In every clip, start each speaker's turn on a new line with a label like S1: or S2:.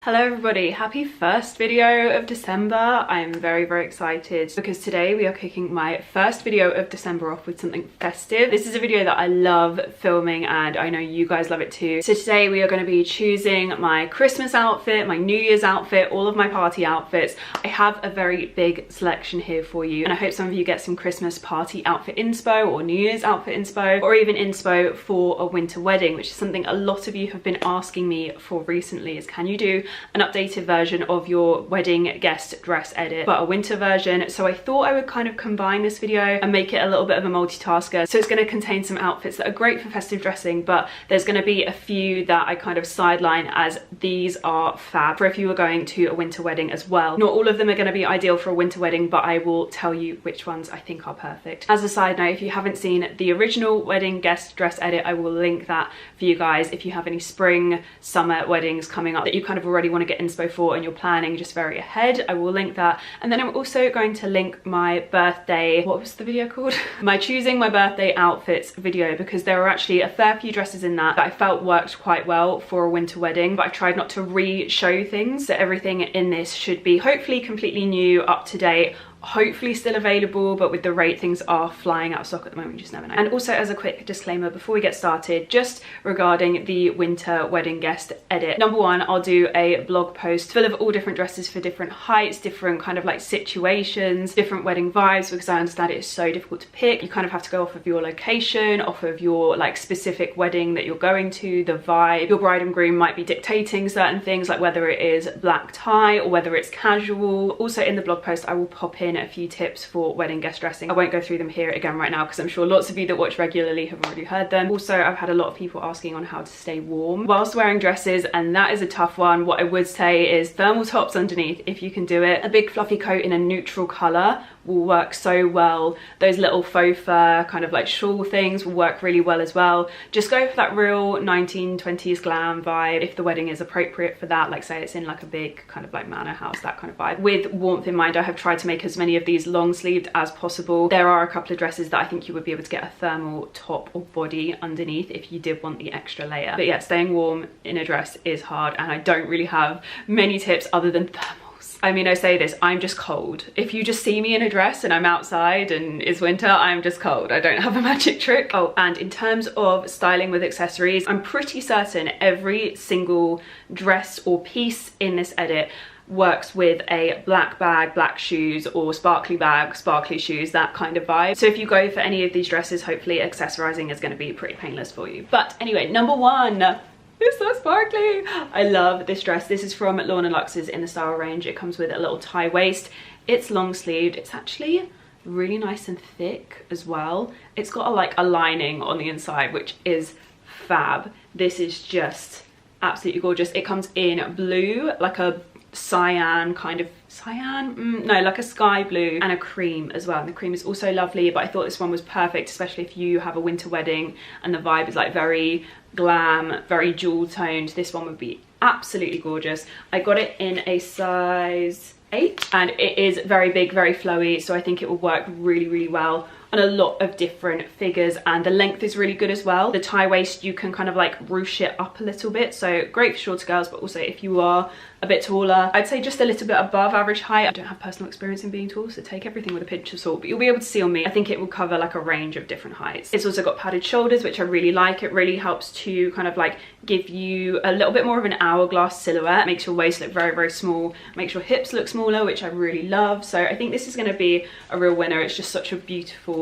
S1: Hello everybody, happy first video of December. I'm very excited because today we are kicking my first video of December off with something festive. This is a video that I love filming and I know you guys love it too. So today we are going to be choosing my Christmas outfit, my New Year's outfit, all of my party outfits. I have a very big selection here for you and I hope some of you get some Christmas party outfit inspo or New Year's outfit inspo or even inspo for a winter wedding, which is something a lot of you have been asking me for recently, is can you do an updated version of your wedding guest dress edit but a winter version. So I thought I would kind of combine this video and make it a little bit of a multitasker. So it's going to contain some outfits that are great for festive dressing, but there's going to be a few that I kind of sideline as these are fab for if you were going to a winter wedding as well. Not all of them are going to be ideal for a winter wedding, but I will tell you which ones I think are perfect. As a side note, if you haven't seen the original wedding guest dress edit, I will link that for you guys if you have any spring, summer weddings coming up that you kind of already want to get inspo for and you're planning just very ahead. I will link that. And then I'm also going to link my birthday, what was the video called? My choosing my birthday outfits video, because there are actually a fair few dresses in that I felt worked quite well for a winter wedding, but I tried not to re-show things. So everything in this should be hopefully completely new, up to date, hopefully still available, but with the rate things are flying out of stock at the moment, you just never know. And also, as a quick disclaimer before we get started, just regarding the winter wedding guest edit, number one, I'll do a blog post full of all different dresses for different heights, different kind of like situations, different wedding vibes, because I understand it is so difficult to pick. You kind of have to go off of your location, off of your like specific wedding that you're going to, the vibe. Your bride and groom might be dictating certain things, like whether it is black tie or whether it's casual. Also in the blog post I will pop in a few tips for wedding guest dressing. I won't go through them here again right now because I'm sure lots of you that watch regularly have already heard them. Also, I've had a lot of people asking on how to stay warm whilst wearing dresses, and that is a tough one. What I would say is thermal tops underneath if you can do it. A big fluffy coat in a neutral colour will work so well. Those little faux fur kind of like shawl things will work really well as well. Just go for that real 1920s glam vibe if the wedding is appropriate for that, like say it's in like a big kind of like manor house, that kind of vibe. With warmth in mind, I have tried to make as many of these long sleeved as possible. There are a couple of dresses that I think you would be able to get a thermal top or body underneath if you did want the extra layer. But yeah, staying warm in a dress is hard and I don't really have many tips other than thermal. I mean, I say this, I'm just cold. If you just see me in a dress and I'm outside and it's winter, I'm just cold. I don't have a magic trick. Oh, and in terms of styling with accessories, I'm pretty certain every single dress or piece in this edit works with a black bag, black shoes, or sparkly bag, sparkly shoes, that kind of vibe. So if you go for any of these dresses, hopefully accessorizing is going to be pretty painless for you. But anyway, number one. It's so sparkly. I love this dress. This is from Lorna Lux's in the style range. It comes with a little tie waist. It's long sleeved. It's actually really nice and thick as well. It's got a lining on the inside, which is fab. This is just absolutely gorgeous. It comes in blue, like a cyan kind of no, like a sky blue, and a cream as well. And the cream is also lovely, but I thought this one was perfect, especially if you have a winter wedding and the vibe is like very glam, very jewel toned. This one would be absolutely gorgeous. I got it in a size 8 and it is very big, very flowy, so I think it will work really well on a lot of different figures, and the length is really good as well. The tie waist, you can kind of like ruche it up a little bit, so great for shorter girls, but also if you are a bit taller, I'd say just a little bit above average height. I don't have personal experience in being tall, so take everything with a pinch of salt, but you'll be able to see on me, I think it will cover like a range of different heights. It's also got padded shoulders, which I really like. It really helps to kind of like give you a little bit more of an hourglass silhouette, makes your waist look very small, makes your hips look smaller, which I really love. So I think this is going to be a real winner. It's just such a beautiful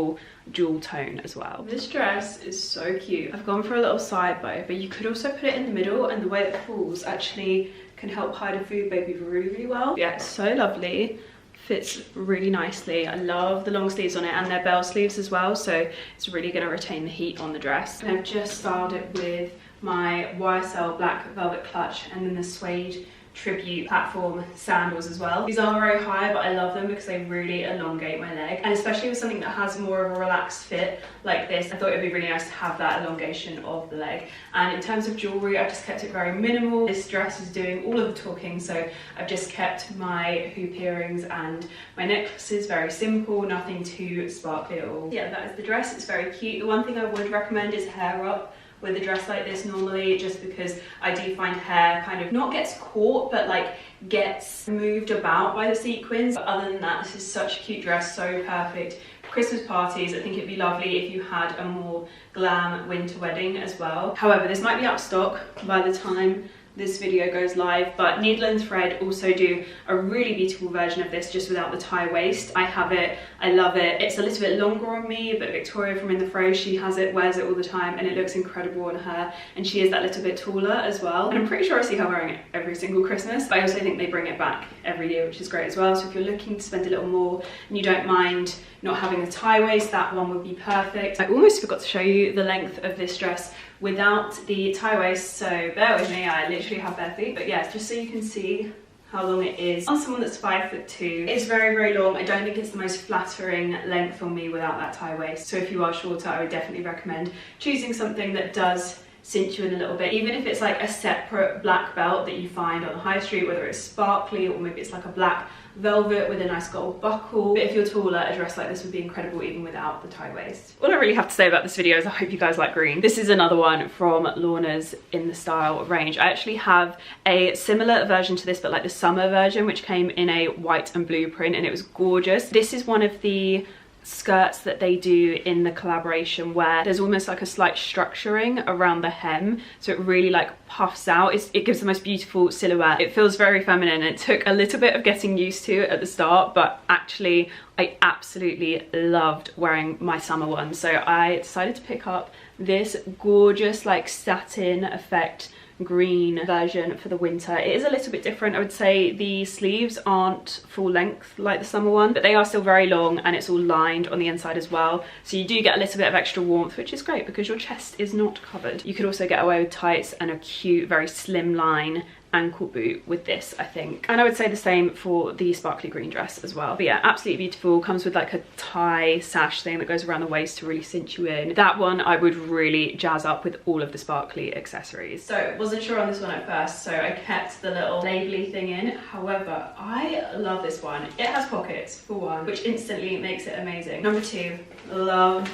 S1: jewel tone as well. This dress is so cute. I've gone for a little side bow, but you could also put it in the middle, and the way it falls actually can help hide a food baby really well. Yeah, it's so lovely. Fits really nicely. I love the long sleeves on it, and they're bell sleeves as well, so it's really going to retain the heat on the dress. And I've just styled it with my YSL black velvet clutch and then the suede tribute platform sandals as well. These are very high, but I love them because they really elongate my leg, and especially with something that has more of a relaxed fit like this, I thought it would be really nice to have that elongation of the leg. And in terms of jewelry, I just kept it very minimal. This dress is doing all of the talking, so I've just kept my hoop earrings and my necklaces very simple, nothing too sparkly at all. Yeah, that is the dress. It's very cute. The one thing I would recommend is hair up with a dress like this normally, just because I do find hair kind of not gets caught, but like gets moved about by the sequins. But other than that, this is such a cute dress, so perfect for Christmas parties. I think it'd be lovely if you had a more glam winter wedding as well. However, this might be out of stock by the time this video goes live, but Needle and Thread also do a really beautiful version of this just without the tie waist. I have it, I love it. It's a little bit longer on me, but Victoria from In The Fro, she has it, wears it all the time, and it looks incredible on her, and she is that little bit taller as well. And I'm pretty sure I see her wearing it every single Christmas, but I also think they bring it back every year, which is great as well. So if you're looking to spend a little more and you don't mind not having the tie waist, that one would be perfect. I almost forgot to show you the length of this dress without the tie waist, so bear with me, I literally have bare feet. But yeah, just so you can see how long it is on someone that's 5'2". It's very, very long. I don't think it's the most flattering length on me without that tie waist. So if you are shorter, I would definitely recommend choosing something that does cinch you in a little bit, even if it's like a separate black belt that you find on the high street, whether it's sparkly or maybe it's like a black velvet with a nice gold buckle. But if you're taller, a dress like this would be incredible even without the tie waist. All I really have to say about this video is I hope you guys like green. This is another one from Lorna's In The Style range. I actually have a similar version to this, but like the summer version, which came in a white and blue print, and it was gorgeous. This is one of the skirts that they do in the collaboration where there's almost like a slight structuring around the hem, so it really like puffs out. It gives the most beautiful silhouette. It feels very feminine. It took a little bit of getting used to at the start, but actually I absolutely loved wearing my summer one, so I decided to pick up this gorgeous like satin effect green version for the winter. It is a little bit different. I would say the sleeves aren't full length like the summer one, but they are still very long, and it's all lined on the inside as well, so you do get a little bit of extra warmth, which is great because your chest is not covered. You could also get away with tights and a cute, very slim line ankle boot with this, I think. And I would say the same for the sparkly green dress as well. But yeah, absolutely beautiful. Comes with like a tie sash thing that goes around the waist to really cinch you in. That one I would really jazz up with all of the sparkly accessories. So wasn't sure on this one at first, so I kept the little labely thing in. However, I love this one. It has pockets for one, which instantly makes it amazing. Number two, love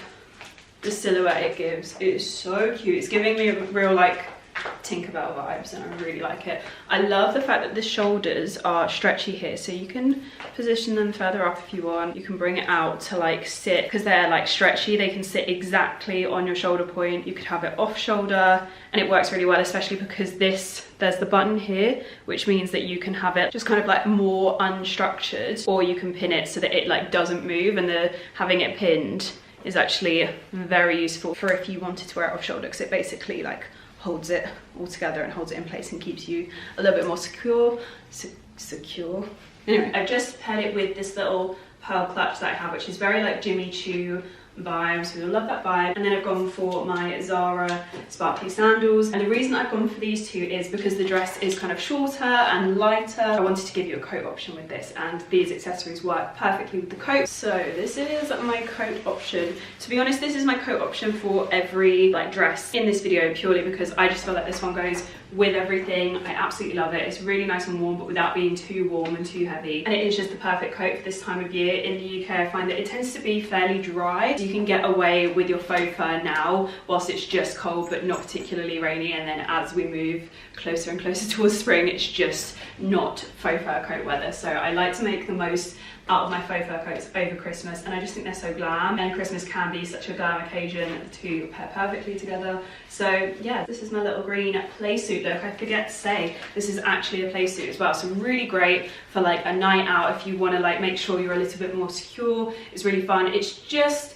S1: the silhouette it gives. It is so cute. It's giving me a real like Tinkerbell vibes, and I really like it. I love the fact that the shoulders are stretchy here, so you can position them further up if you want. You can bring it out to like sit, because they're like stretchy, they can sit exactly on your shoulder point. You could have it off shoulder, and it works really well, especially because there's the button here, which means that you can have it just kind of like more unstructured, or you can pin it so that it like doesn't move, and the having it pinned is actually very useful for if you wanted to wear it off shoulder, because it basically like holds it all together and holds it in place and keeps you a little bit more secure. Anyway, I've just paired it with this little pearl clutch that I have, which is very like Jimmy Choo vibes. We all love that vibe. And then I've gone for my ZARA sparkly sandals, and the reason I've gone for these two is because the dress is kind of shorter and lighter. I wanted to give you a coat option with this, and these accessories work perfectly with the coat. So this is my coat option. To be honest, this is my coat option for every like dress in this video, purely because I just feel like this one goes with everything. I absolutely love it. It's really nice and warm, but without being too warm and too heavy, and it is just the perfect coat for this time of year. In the UK, I find that it tends to be fairly dry. You can get away with your faux fur now whilst it's just cold but not particularly rainy, and then as we move closer and closer towards spring, it's just not faux fur coat weather. So I like to make the most out of my faux fur coats over Christmas, and I just think they're so glam, and Christmas can be such a glam occasion to pair perfectly together. So yeah, this is my little green play suit look. I forget to say this is actually a play suit as well, so really great for like a night out if you want to like make sure you're a little bit more secure. It's really fun. It's just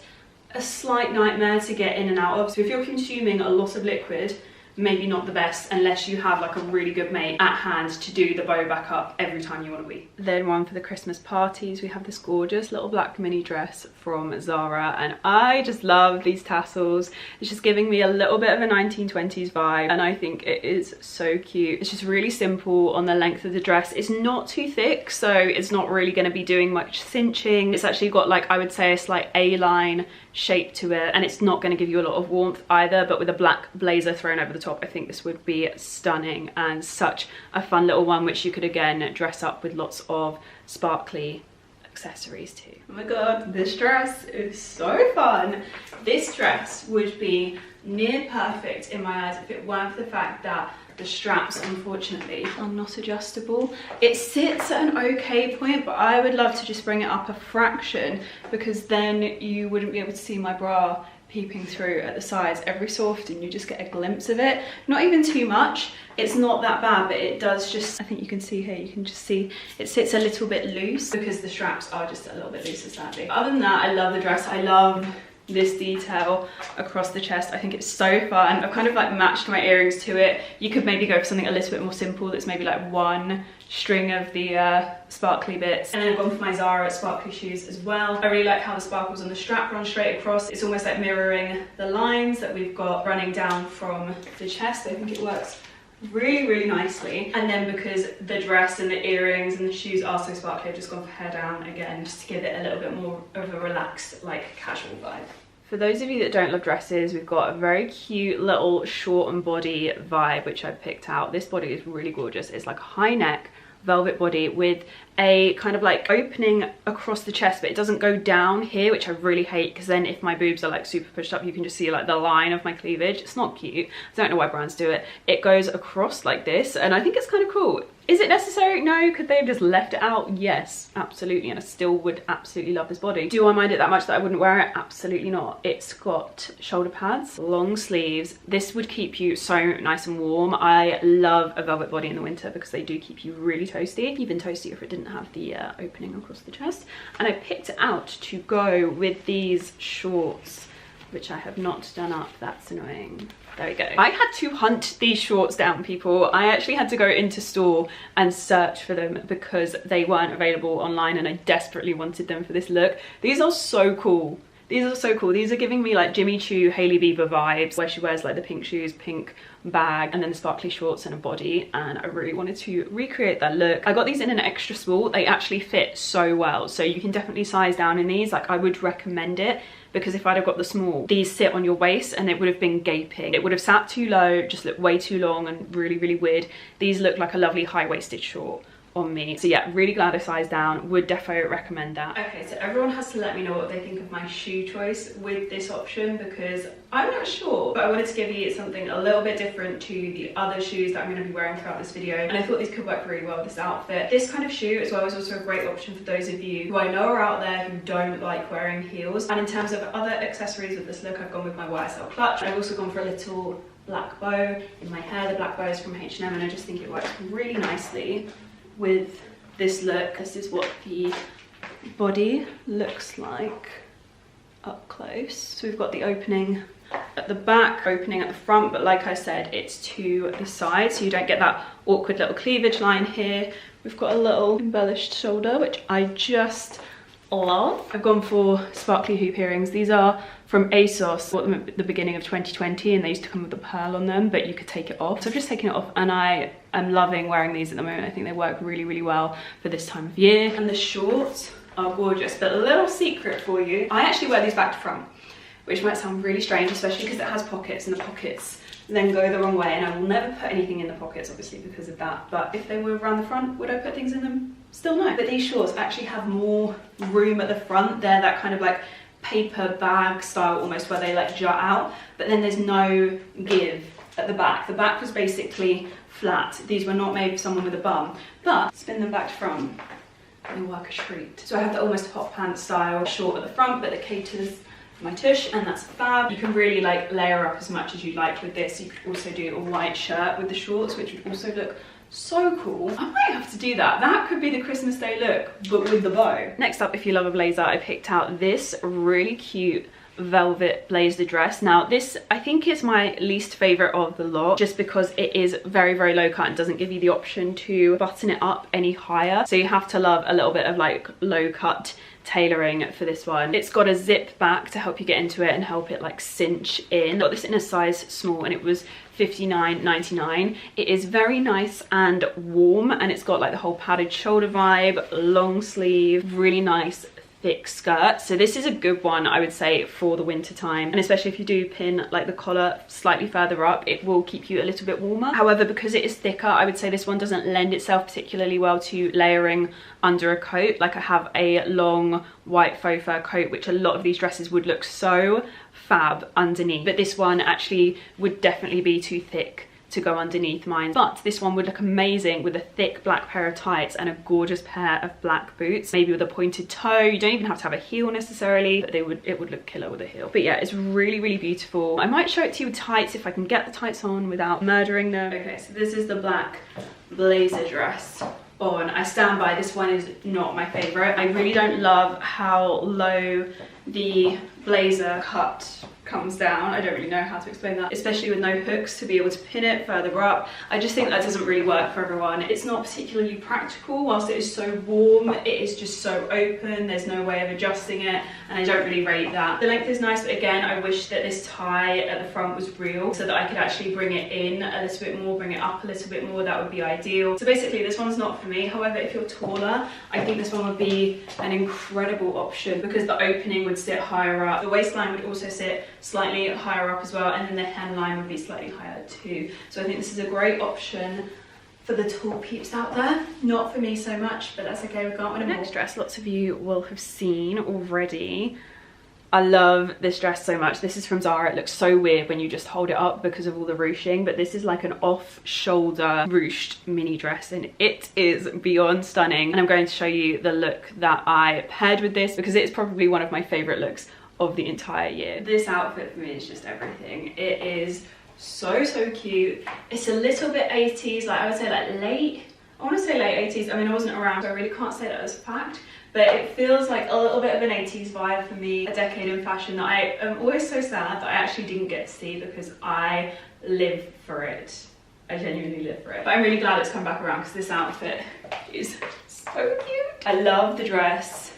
S1: a slight nightmare to get in and out of, so if you're consuming a lot of liquid, maybe not the best unless you have like a really good mate at hand to do the bow back up every time you want to wee. Then one for the Christmas parties, we have this gorgeous little black mini dress from ZARA, and I just love these tassels. It's just giving me a little bit of a 1920s vibe, and I think it is so cute. It's just really simple on the length of the dress. It's not too thick, so it's not really going to be doing much cinching. It's actually got like, I would say, a slight A-line shape to it, and it's not going to give you a lot of warmth either, but with a black blazer thrown over the top, I think this would be stunning, and such a fun little one, which you could again dress up with lots of sparkly accessories too. Oh my god, this dress is so fun. This dress would be near perfect in my eyes if it weren't for the fact that the straps, unfortunately, are not adjustable. It sits at an okay point, but I would love to just bring it up a fraction, because then you wouldn't be able to see my bra peeping through at the sides. Every so often you just get a glimpse of it, not even too much. It's not that bad, but it does just, I think you can see here, you can just see it sits a little bit loose because the straps are just a little bit looser, sadly. Other than that, I love the dress. I love this detail across the chest. I think it's so fun. I've kind of like matched my earrings to it. You could maybe go for something a little bit more simple that's maybe like one string of the sparkly bits, and then I've gone for my ZARA sparkly shoes as well. I really like how the sparkles on the strap run straight across. It's almost like mirroring the lines that we've got running down from the chest. I think it works really nicely. And then because the dress and the earrings and the shoes are so sparkly, I've just gone for hair down again, just to give it a little bit more of a relaxed, like casual vibe. For those of you that don't love dresses, we've got a very cute little short and body vibe which I picked out. This body is really gorgeous. It's like a high neck velvet body with a kind of like opening across the chest, but it doesn't go down here, which I really hate, because then if my boobs are like super pushed up, you can just see like the line of my cleavage. It's not cute. I don't know why brands do it. It goes across like this, and I think it's kind of cool. Is it necessary? No. Could they have just left it out? Yes, absolutely, and I still would absolutely love this body. Do I mind it that much that I wouldn't wear it? Absolutely not. It's got shoulder pads, long sleeves. This would keep you so nice and warm. I love a velvet body in the winter because they do keep you really toasty, even toastier if it didn't have the opening across the chest. And I picked it out to go with these shorts, which I have not done up. That's annoying. There we go. I had to hunt these shorts down, people. I actually had to go into store and search for them because they weren't available online, and I desperately wanted them for this look. These are so cool. These are so cool. These are giving me like Jimmy Choo, Hailey Bieber vibes, where she wears like the pink shoes, pink bag, and then the sparkly shorts and a body, and I really wanted to recreate that look. I got these in an extra small. They actually fit so well, so you can definitely size down in these. Like, I would recommend it, because if I'd have got the small, these sit on your waist and it would have been gaping. It would have sat too low, just looked way too long and really weird. These look like a lovely high-waisted short on me. So yeah, really glad I sized down. Would defo recommend that. Okay, so everyone has to let me know what they think of my shoe choice with this option, because I'm not sure, but I wanted to give you something a little bit different to the other shoes that I'm going to be wearing throughout this video, and I thought these could work really well with this outfit. This kind of shoe as well is also a great option for those of you who I know are out there who don't like wearing heels. And in terms of other accessories with this look, I've gone with my YSL clutch. I've also gone for a little black bow in my hair. The black bow is from H&M, and I just think it works really nicely with this look. This is what the body looks like up close. So we've got the opening at the back, opening at the front, but like I said, it's to the side, so you don't get that awkward little cleavage line here. We've got a little embellished shoulder, which I just love. I've gone for sparkly hoop earrings. These are from ASOS. I bought them at the beginning of 2020, and they used to come with a pearl on them, but you could take it off. So I've just taken it off, and I am loving wearing these at the moment. I think they work really well for this time of year. And the shorts are gorgeous, but a little secret for you, I actually wear these back to front, which might sound really strange, especially because it has pockets, and the pockets then go the wrong way, and I will never put anything in the pockets, obviously, because of that. But if they were around the front, would I put things in them? Still no. But these shorts actually have more room at the front. They're that kind of like paper bag style almost, where they like jut out, but then there's no give at the back. The back was basically flat. These were not made for someone with a bum, but spin them back to front, they work a treat. So I have the almost hot pants style short at the front, but that caters my tush, and that's fab. You can really like layer up as much as you like with this. You could also do a white shirt with the shorts, which would also look so cool. I might have to do that. That could be the Christmas Day look, but with the bow. Next up, if you love a blazer, I picked out this really cute velvet blazer dress. Now this, I think, is my least favorite of the lot, just because it is very low cut and doesn't give you the option to button it up any higher. So you have to love a little bit of like low cut tailoring for this one. It's got a zip back to help you get into it and help it like cinch in. I got this in a size small, and it was $59.99. It is very nice and warm, and it's got like the whole padded shoulder vibe, long sleeve, really nice thick skirt. So this is a good one, I would say, for the winter time, and especially if you do pin like the collar slightly further up, it will keep you a little bit warmer. However, because it is thicker, I would say this one doesn't lend itself particularly well to layering under a coat. Like I have a long white faux fur coat, which a lot of these dresses would look so fab underneath, but this one actually would definitely be too thick to go underneath mine. But this one would look amazing with a thick black pair of tights and a gorgeous pair of black boots, maybe with a pointed toe. You don't even have to have a heel necessarily, but it would look killer with a heel. But yeah, it's really, really beautiful. I might show it to you with tights if I can get the tights on without murdering them. Okay, so this is the black blazer dress on. I stand by, this one is not my favorite. I really don't love how low the blazer cut comes down. I don't really know how to explain that, especially with no hooks to be able to pin it further up. I just think that doesn't really work for everyone. It's not particularly practical. Whilst it is so warm, it is just so open, there's no way of adjusting it, and I don't really rate that. The length is nice, but again, I wish that this tie at the front was real so that I could actually bring it in a little bit more, bring it up a little bit more. That would be ideal. So basically this one's not for me. However, if you're taller, I think this one would be an incredible option because the opening would sit higher up. The waistline would also sit slightly higher up as well, and then the hemline would be slightly higher too. So I think this is a great option for the tall peeps out there. Not for me so much, but that's okay, we can't win them all. Next dress, lots of you will have seen already. I love this dress so much. This is from Zara. It looks so weird when you just hold it up because of all the ruching, but this is like an off-shoulder ruched mini dress, and it is beyond stunning. And I'm going to show you the look that I paired with this because it's probably one of my favorite looks of the entire year. This outfit for me is just everything. It is so cute. It's a little bit 80s, like I would say like late, I want to say late 80s. I mean, I wasn't around, so I really can't say that as a fact, but it feels like a little bit of an 80s vibe for me. A decade in fashion that I am always so sad that I actually didn't get to see because I live for it. I genuinely live for it. But I'm really glad it's come back around because this outfit is so cute. I love the dress.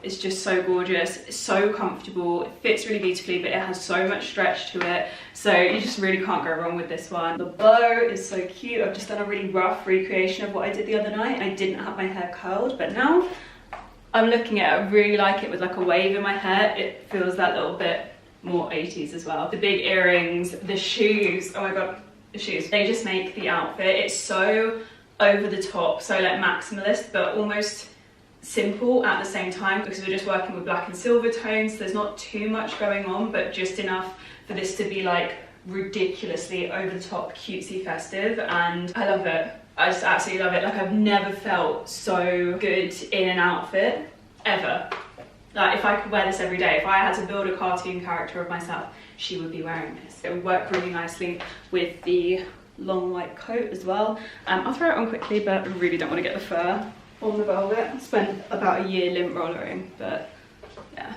S1: It's just so gorgeous, it's so comfortable, it fits really beautifully, but it has so much stretch to it, so you just really can't go wrong with this one. The bow is so cute. I've just done a really rough recreation of what I did the other night. I didn't have my hair curled, but now I'm looking at it, I really like it with like a wave in my hair. It feels that little bit more 80s as well. The big earrings, the shoes, oh my god, the shoes. They just make the outfit. It's so over the top, so like maximalist, but almost simple at the same time because we're just working with black and silver tones. There's not too much going on, but just enough for this to be like ridiculously over the top, cutesy, festive, and I love it. I just absolutely love it. Like I've never felt so good in an outfit ever. Like if I could wear this every day, if I had to build a cartoon character of myself, she would be wearing this. It would work really nicely with the long white coat as well. I'll throw it on quickly, but I really don't want to get the fur on the velvet. I spent about a year lint rollering, but yeah.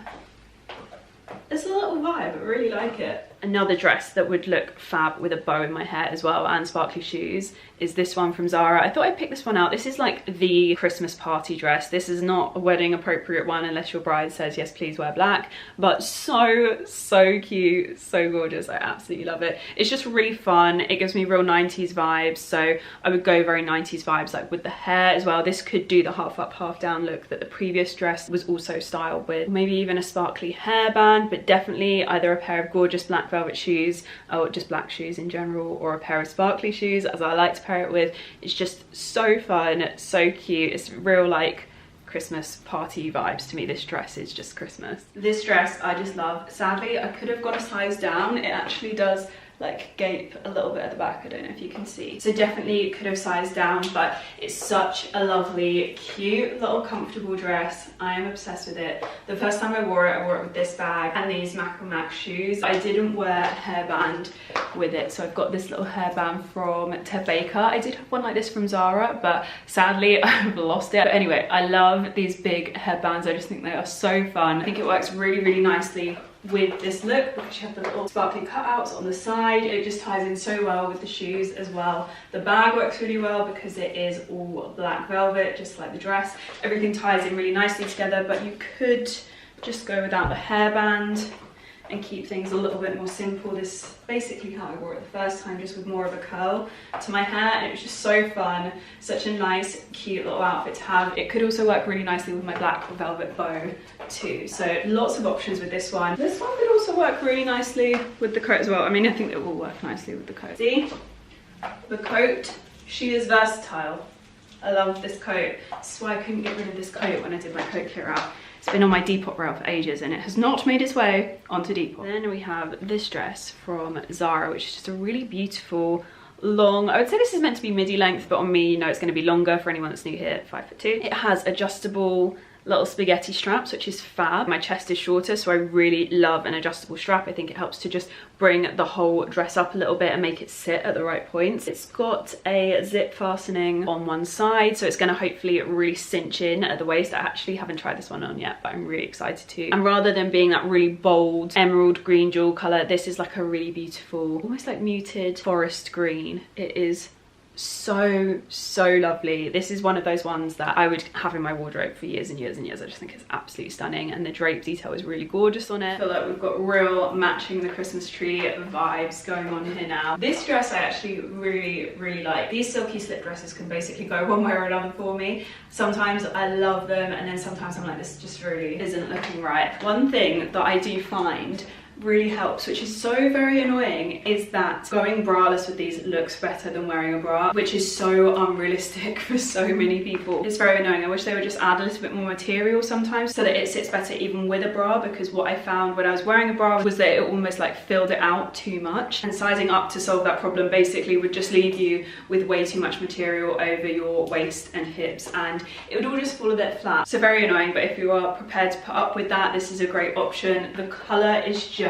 S1: It's a little vibe, I really like it. Another dress that would look fab with a bow in my hair as well and sparkly shoes is this one from Zara. I thought I'd pick this one out. This is like the Christmas party dress. This is not a wedding appropriate one unless your bride says, yes, please wear black, but so cute, so gorgeous. I absolutely love it. It's just really fun. It gives me real 90s vibes, so I would go very 90s vibes like with the hair as well. This could do the half up, half down look that the previous dress was also styled with. Maybe even a sparkly hairband, but definitely either a pair of gorgeous black velvet shoes or just black shoes in general, or a pair of sparkly shoes as I like to pair it with. It's just so fun, so cute. It's real like Christmas party vibes to me. This dress is just Christmas. This dress I just love. Sadly, I could have gone a size down. It actually does like gape a little bit at the back. I don't know if you can see, so definitely could have sized down, but it's such a lovely, cute little comfortable dress. I am obsessed with it. The first time I wore it with this bag and these Macro Max shoes. I didn't wear a hairband with it, so I've got this little hairband from Ted Baker. I did have one like this from Zara, but sadly I've lost it. But anyway, I love these big headbands. I just think they are so fun. I think it works really nicely with this look because you have the little sparkly cutouts on the side. It just ties in so well with the shoes as well. The bag works really well because it is all black velvet, just like the dress. Everything ties in really nicely together, but you could just go without the hairband and keep things a little bit more simple. This is basically how I wore it the first time, just with more of a curl to my hair, and it was just so fun. Such a nice, cute little outfit to have. It could also work really nicely with my black velvet bow too. So lots of options with this one. This one could also work really nicely with the coat as well. I mean, I think it will work nicely with the coat. See? The coat, she is versatile. I love this coat. This is why I couldn't get rid of this coat when I did my coat clear out. It's been on my Depop rail for ages and it has not made its way onto Depop. Then we have this dress from ZARA, which is just a really beautiful, long, I would say this is meant to be midi length, but on me, you know, it's going to be longer for anyone that's new here, 5'2". It has adjustable little spaghetti straps, which is fab. My chest is shorter, so I really love an adjustable strap. I think it helps to just bring the whole dress up a little bit and make it sit at the right points. It's got a zip fastening on one side, so it's going to hopefully really cinch in at the waist. I actually haven't tried this one on yet, but I'm really excited to. And rather than being that really bold emerald green jewel color, this is like a really beautiful, almost like muted forest green. It is so lovely. This is one of those ones that I would have in my wardrobe for years and years and years. I just think it's absolutely stunning, and the drape detail is really gorgeous on it. I feel like we've got real matching the Christmas tree vibes going on here now. This dress I actually really like. These silky slip dresses can basically go one way or another for me. Sometimes I love them, and then sometimes I'm like, this just really isn't looking right. One thing that I do find really helps, which is so very annoying, is that going braless with these looks better than wearing a bra, which is so unrealistic for so many people. It's very annoying. I wish they would just add a little bit more material sometimes so that it sits better even with a bra, because what I found when I was wearing a bra was that it almost like filled it out too much, and sizing up to solve that problem basically would just leave you with way too much material over your waist and hips, and it would all just fall a bit flat. So very annoying, but if you are prepared to put up with that, this is a great option. The colour is just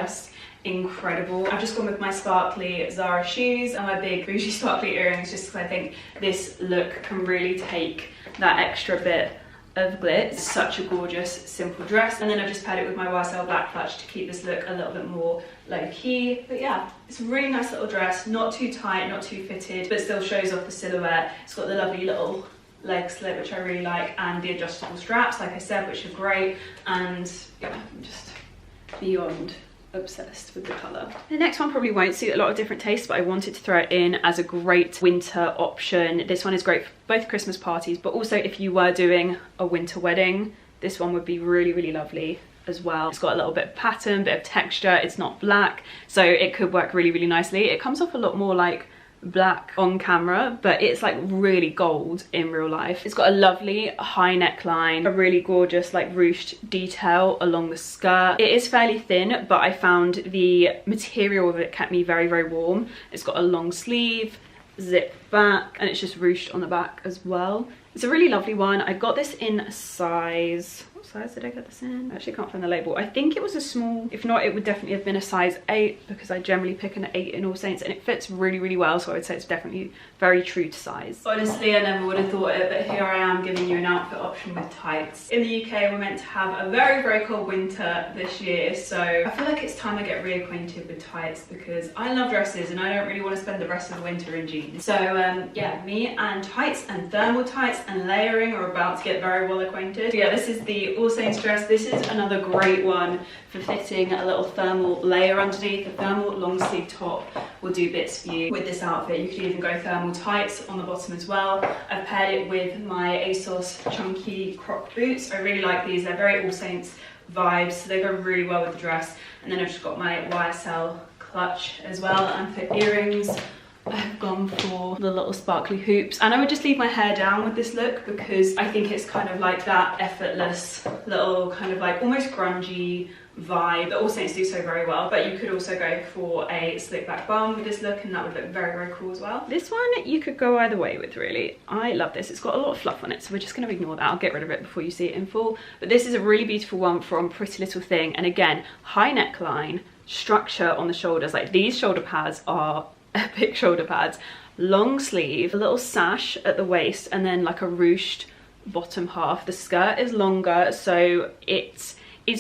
S1: incredible. I've just gone with my sparkly ZARA shoes and my big bougie sparkly earrings, just because I think this look can really take that extra bit of glitz. Such a gorgeous simple dress, and then I've just paired it with my YSL black clutch to keep this look a little bit more low-key. But yeah, it's a really nice little dress, not too tight, not too fitted, but still shows off the silhouette. It's got the lovely little leg slit, which I really like, and the adjustable straps, like I said, which are great. And yeah, I'm just beyond obsessed with the colour. The next one probably won't suit a lot of different tastes, but I wanted to throw it in as a great winter option. This one is great for both Christmas parties, but also if you were doing a winter wedding, this one would be really lovely as well. It's got a little bit of pattern, bit of texture. It's not black, so it could work really nicely. It comes off a lot more like black on camera, but it's like really gold in real life. It's got a lovely high neckline, a really gorgeous like ruched detail along the skirt. It is fairly thin, but I found the material of it kept me very warm. It's got a long sleeve, zip back, and it's just ruched on the back as well. It's a really lovely one. I got this in a size, what size did I get this in? I actually can't find the label. I think it was a small. If not, it would definitely have been a size 8, because I generally pick an 8 in All Saints, and it fits really well, so I would say it's definitely very true to size. Honestly, I never would have thought it, but here I am giving you an outfit option with tights. In the UK, we're meant to have a very cold winter this year, so I feel like it's time I get reacquainted with tights, because I love dresses and I don't really want to spend the rest of the winter in jeans. So yeah, me and tights and thermal tights and layering are about to get very well acquainted. So yeah, this is the All Saints dress. This is another great one for fitting a little thermal layer underneath. The thermal long sleeve top will do bits for you with this outfit. You could even go thermal tights on the bottom as well. I've paired it with my ASOS chunky cropped boots. I really like these. They're very All Saints vibes, so they go really well with the dress. And then I've just got my YSL clutch as well. And for earrings, I've gone for the little sparkly hoops, and I would just leave my hair down with this look, because I think it's kind of like that effortless little kind of like almost grungy vibe that All Saints do so very well. But you could also go for a slick back bun with this look, and that would look very cool as well. This one you could go either way with, really. I love this. It's got a lot of fluff on it, so we're just going to ignore that. I'll get rid of it before you see it in full. But this is a really beautiful one from Pretty Little Thing, and again, high neckline, structure on the shoulders. Like, these shoulder pads are epic shoulder pads, long sleeve, a little sash at the waist, and then like a ruched bottom half. The skirt is longer, so it's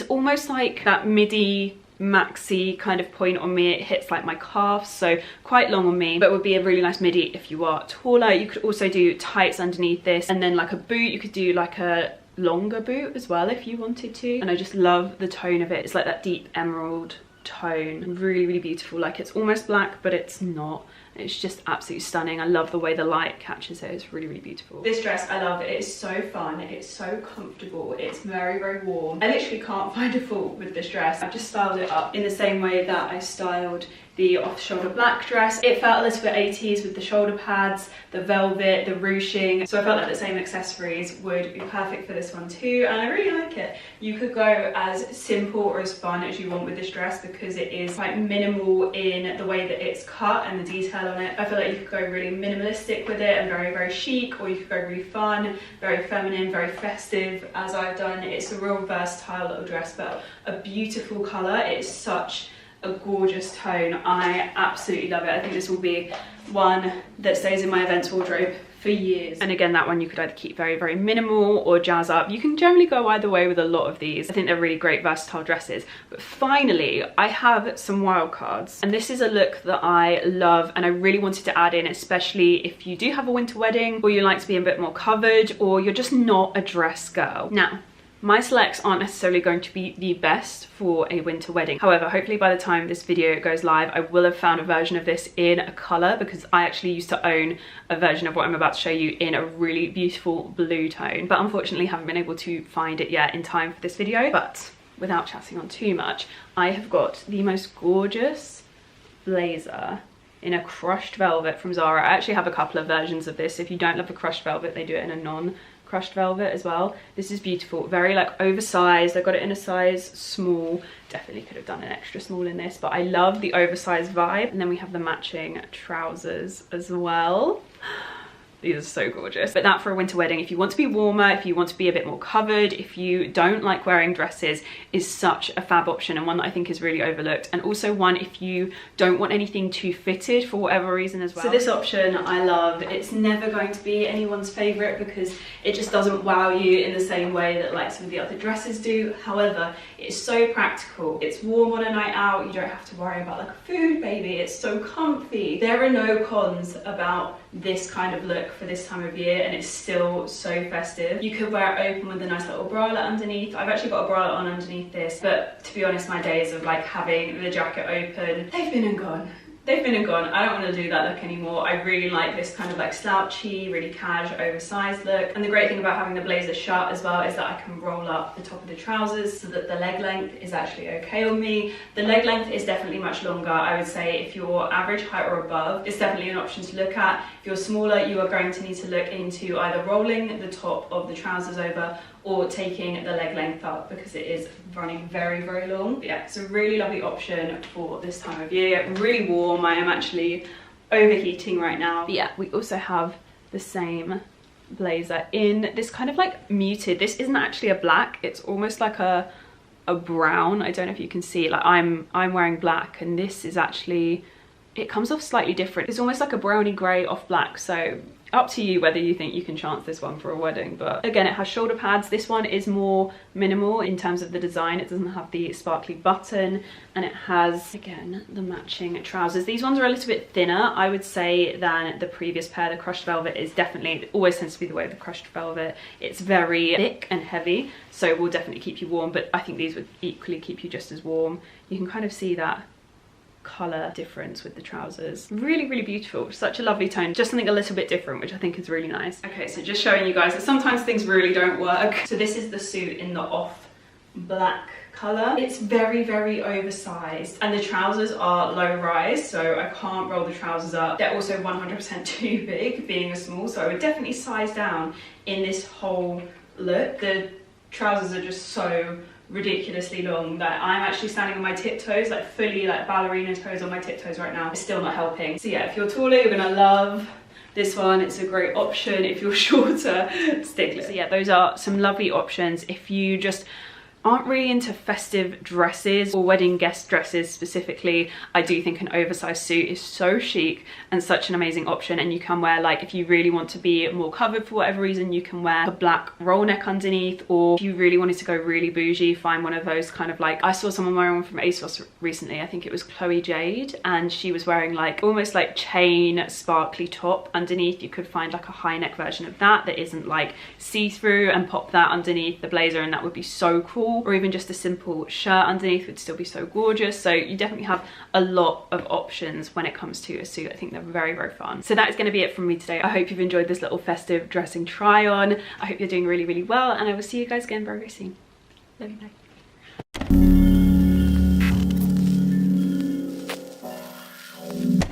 S1: almost like that midi maxi kind of point on me. It hits like my calves, so quite long on me, but would be a really nice midi if you are taller. You could also do tights underneath this, and then like a boot. You could do like a longer boot as well if you wanted to, and I just love the tone of it. It's like that deep emerald tone. Really, really beautiful. Like, it's almost black, but it's not. It's just absolutely stunning. I love the way the light catches it. It's really, really beautiful. This dress, I love it. It is so fun. It's so comfortable. It's very, very warm. I literally can't find a fault with this dress. I've just styled it up in the same way that I styled the off-shoulder black dress. It felt a little bit 80s with the shoulder pads, the velvet, the ruching. So I felt like the same accessories would be perfect for this one too, and I really like it. You could go as simple or as fun as you want with this dress because it is quite minimal in the way that it's cut and the detail on it. I feel like you could go really minimalistic with it and very, very chic, or you could go really fun, very feminine, very festive, as I've done. It's a real versatile little dress, but a beautiful colour. It's such a gorgeous tone. I absolutely love it. I think this will be one that stays in my events wardrobe for years. And again, that one you could either keep very, very minimal or jazz up. You can generally go either way with a lot of these. I think they're really great versatile dresses. But finally, I have some wild cards, and this is a look that I love and I really wanted to add in, especially if you do have a winter wedding, or you like to be a bit more covered, or you're just not a dress girl. Now, my selects aren't necessarily going to be the best for a winter wedding. However, hopefully by the time this video goes live, I will have found a version of this in a colour, because I actually used to own a version of what I'm about to show you in a really beautiful blue tone, but unfortunately haven't been able to find it yet in time for this video. But without chatting on too much, I have got the most gorgeous blazer in a crushed velvet from Zara. I actually have a couple of versions of this. If you don't love a crushed velvet, they do it in a non-crushed velvet as well. This is beautiful, very like oversized. I got it in a size small. Definitely could have done an extra small in this, but I love the oversized vibe. And then we have the matching trousers as well. These are so gorgeous. But that for a winter wedding, if you want to be warmer, if you want to be a bit more covered, if you don't like wearing dresses, is such a fab option, and one that I think is really overlooked. And also one if you don't want anything too fitted for whatever reason as well. So this option I love. It's never going to be anyone's favorite because it just doesn't wow you in the same way that like some of the other dresses do. However, it's so practical. It's warm on a night out. You don't have to worry about like a food baby. It's so comfy. There are no cons about this kind of look for this time of year, and it's still so festive. You could wear it open with a nice little bralette underneath. I've actually got a bralette on underneath this, but to be honest, my days of like having the jacket open, they've been and gone. They've been and gone. I don't want to do that look anymore. I really like this kind of like slouchy, really casual, oversized look. And the great thing about having the blazer shut as well is that I can roll up the top of the trousers so that the leg length is actually okay on me. The leg length is definitely much longer. I would say if you're average height or above, it's definitely an option to look at. If you're smaller, you are going to need to look into either rolling the top of the trousers over or taking the leg length up, because it is running very, very long. But yeah, it's a really lovely option for this time of year. Really warm. I am actually overheating right now. But yeah, we also have the same blazer in this kind of like muted, this isn't actually a black, it's almost like a brown. I don't know if you can see, like I'm wearing black, and this is actually, it comes off slightly different. It's almost like a browny grey off black, so up to you whether you think you can chance this one for a wedding. But again, it has shoulder pads. This one is more minimal in terms of the design. It doesn't have the sparkly button, and it has, again, the matching trousers. These ones are a little bit thinner, I would say, than the previous pair. The crushed velvet is definitely, it always tends to be the way with the crushed velvet. It's very thick and heavy, so it will definitely keep you warm, but I think these would equally keep you just as warm. You can kind of see that colour difference with the trousers. Really, really beautiful. Such a lovely tone. Just something a little bit different, which I think is really nice. Okay, so just showing you guys that sometimes things really don't work. So this is the suit in the off black colour. It's very, very oversized, and the trousers are low rise, so I can't roll the trousers up. They're also 100% too big, being a small, so I would definitely size down in this whole look. The trousers are just so ridiculously long that I'm actually standing on my tiptoes, like fully like ballerina toes on my tiptoes right now. It's still not helping. So yeah, if you're taller, you're gonna love this one. It's a great option. If you're shorter, stick. So yeah, those are some lovely options if you just aren't really into festive dresses or wedding guest dresses specifically. I do think an oversized suit is so chic and such an amazing option, and you can wear, like, if you really want to be more covered for whatever reason, you can wear a black roll neck underneath, or if you really wanted to go really bougie, find one of those kind of like, I saw someone wearing one from ASOS recently, I think it was Chloe Jade, and she was wearing like almost like chain sparkly top underneath. You could find like a high neck version of that that isn't like see-through and pop that underneath the blazer, and that would be so cool. shawl, or even just a simple shirt underneath would still be so gorgeous. So you definitely have a lot of options when it comes to a suit. I think they're very, very fun. So that is going to be it from me today. I hope you've enjoyed this little festive dressing try on. I hope you're doing really, really well, and I will see you guys again very, very soon. Love you, bye.